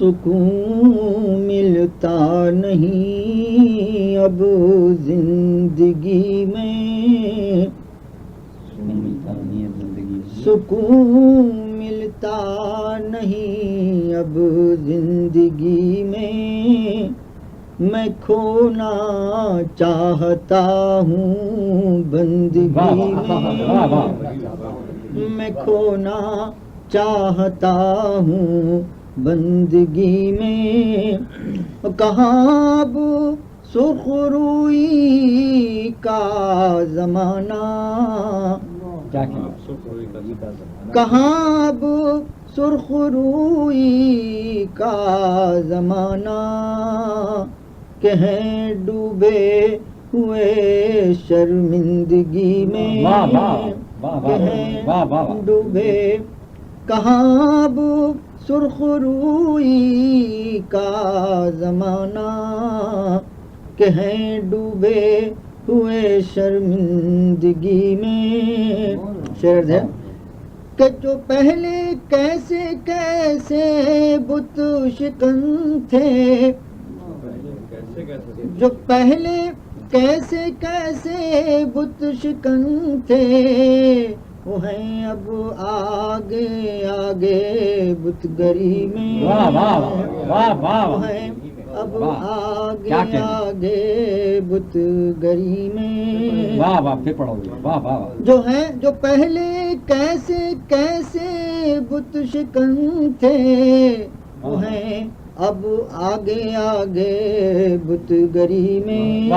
سکون ملتا نہیں اب زندگی میں، سکون ملتا نہیں اب زندگی میں، میں کھونا چاہتا ہوں بندگی میں کھونا چاہتا ہوں بندگی میں، کہاں اب سرخ روئی کا زمانہ، کہاں اب سرخ روئی کا زمانہ، کہ ہیں ڈوبے ہوئے شرمندگی میں، کہ ہیں ڈوبے، کہاں اب سرخ روئی کا زمانہ، کہ ہیں ڈوبے ہوئے شرمندگی میں۔ شعر ہے کہ جو پہلے کیسے کیسے بت شکن تھے، جو پہلے کیسے کیسے بت شکن تھے، وہ ہیں اب آگے آگے بت گری میں، وہ ہیں اب آگے آگے بت گری میں، جو ہیں جو پہلے کیسے کیسے بت شکن تھے، وہ ہیں اب آگے آگے بت گری میں۔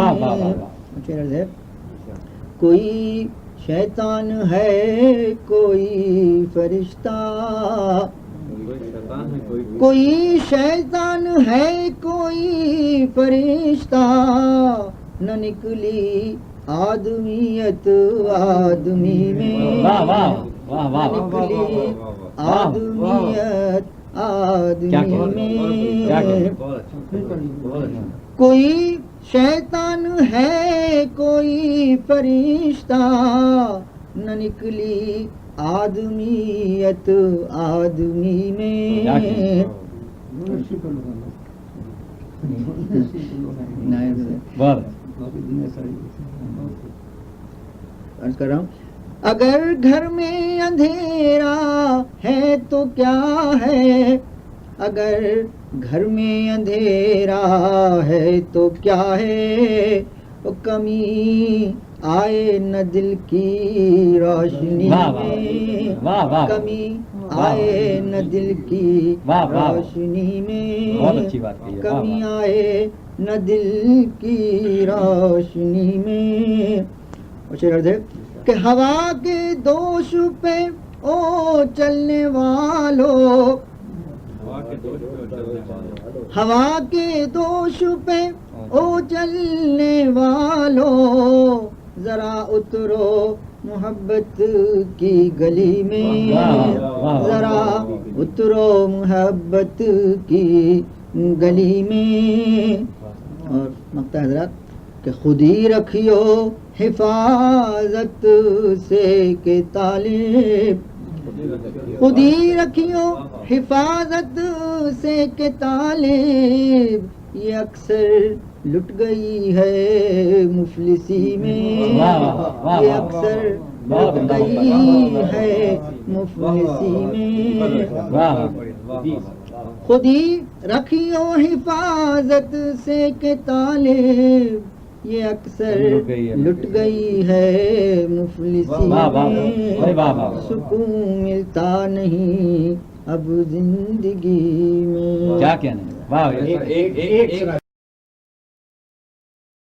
کوئی شیطان ہے کوئی فرشتہ، کوئی شیطان ہے کوئی فرشتہ، نہ نکلی آدمیت آدمی میں، نہ نکلی آدمیت آدمی میں، کوئی شیطان ہے کوئی فرشتہ، نہ نکلی آدمیت آدمی میں۔ عرض کر رہا ہوں، اگر گھر میں اندھیرا ہے تو کیا ہے، اگر گھر میں اندھیرا ہے تو کیا ہے، کمی آئے نہ دل کی روشنی میں، کمی آئے نہ دل کی روشنی میں، کمی آئے نہ دل کی روشنی میں۔ کہ ہوا کے دوش پہ او چلنے والو، ہوا کے دوش پہ او چلنے والو، ذرا اترو محبت کی گلی میں، ذرا اترو محبت کی گلی میں۔ اور مقطع حضرات کہ خود ہی رکھیو حفاظت سے کہ طالب، خود ہی رکھیو حفاظت سے کہ طالب، یہ اکثر لٹ گئی ہے مفلسی میں، یہ اکثر لٹ گئی ہے مفلسی میں۔ خود ہی رکھیو حفاظت سے کہ طالب، یہ اکثر لٹ گئی ہے مفلسی میں، سکون ملتا نہیں اب زندگی میں۔ کیا کہنا ہے، واہ